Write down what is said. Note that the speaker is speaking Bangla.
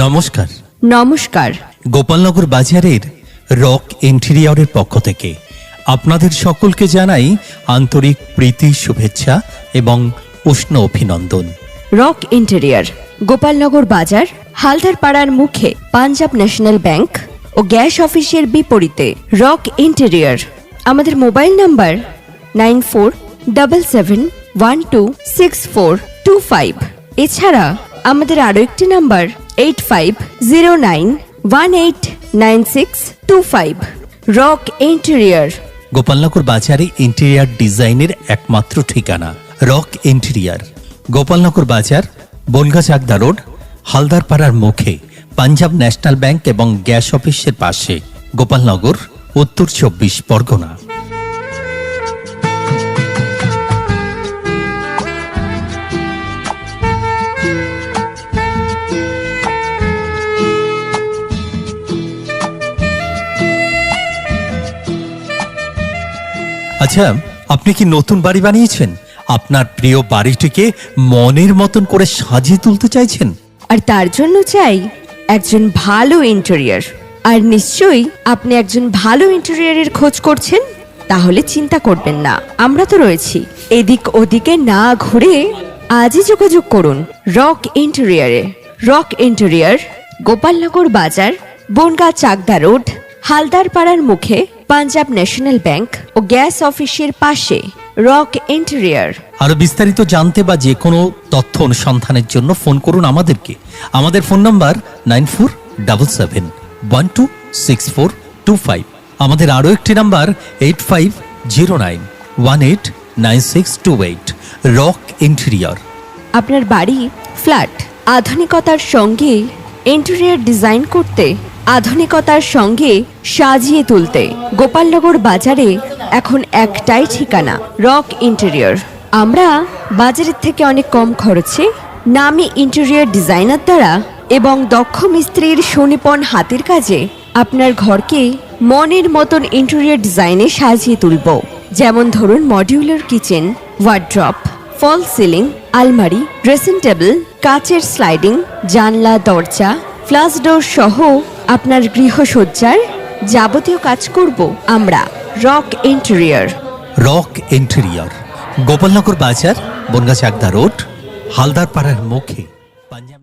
নমস্কার। নমস্কার। গোপালনগর বাজারের রক ইন্টেরিয়রের পক্ষ থেকে আপনাদের সকলকে জানাই আন্তরিক প্রীতি, শুভেচ্ছা এবং উষ্ণ অভিনন্দন। রক ইন্টেরিয়র, গোপালনগর বাজার, হালদারপাড়ার মুখে পাঞ্জাব ন্যাশনাল ব্যাংক ও গ্যাস অফিসের বিপরীতে রক ইন্টেরিয়র। আমাদের মোবাইল নাম্বার 9477126425। এছাড়া আমাদের আরও একটি নাম্বার 8509189625। রক ইন্টেরিয়র, গোপালনগর বাজারে ইন্টেরিয়র ডিজাইনের একমাত্র ঠিকানা রক ইন্টেরিয়র। গোপালনগর বাজার, বনগাঁ চাকদা রোড, হালদারপাড়ার মুখে পাঞ্জাব ন্যাশনাল ব্যাংক এবং গ্যাস অফিসের পাশে, গোপালনগর, উত্তর 24 পরগনা। আচ্ছা, আপনি কি নতুন বাড়ি বানিয়েছেন? আপনার প্রিয় বাড়িটিকে মনের মতন করে সাজিয়ে তুলতে চাইছেন? আর তার জন্য চাই একজন ভালো ইন্টেরিয়র। আর নিশ্চয়ই আপনি একজন ভালো ইন্টেরিয়রের খোঁজ করছেন। তাহলে চিন্তা করবেন না, আমরা তো রয়েছি। এদিক ওদিকে না ঘুরে আজই যোগাযোগ করুন রক ইন্টেরিয়রে। রক ইন্টেরিয়র, গোপালনগর বাজার, বনগাঁ চাকদা রোড, হালদারপাড়ার মুখে পাঞ্জাব ন্যাশনাল ব্যাংক ও গ্যাস অফিসের পাশে। Rock interior. আরো বিস্তারিত জানতে বা যে কোনো তথ্য অনুসন্ধানের জন্য ফোন করুন আমাদেরকে। আমাদের ফোন নাম্বার 9477126425। আমাদের আরও একটি নাম্বার 8509189628। Rock interior. আপনার বাড়ি, ফ্ল্যাট আধুনিকতার সঙ্গে ইন্টেরিয়র ডিজাইন করতে, আধুনিকতার সঙ্গে সাজিয়ে তুলতে গোপালনগর বাজারে এখন একটাই ঠিকানা রক ইন্টেরিয়র। আমরা বাজারের থেকে অনেক কম খরচে নামী ইন্টেরিয়র ডিজাইনার দ্বারা এবং দক্ষ মিস্ত্রির সুনিপুণ হাতের কাজে আপনার ঘরকে মনের মতন ইন্টেরিয়র ডিজাইনে সাজিয়ে তুলব। যেমন ধরুন, মডিউলার কিচেন, ওয়ার্ড্রপ, ফল সিলিং, আলমারি, ড্রেসিং টেবিল, কাচের স্লাইডিং, জানলা, দরজা, ফ্লাশ ডোর সহ আপনার গৃহসজ্জার যাবতীয় কাজ করব আমরা rock interior. Rock interior, Gopalnagar বাজার, বনগাঁ চাকদা রোড, হালদারপাড়ার মুখে।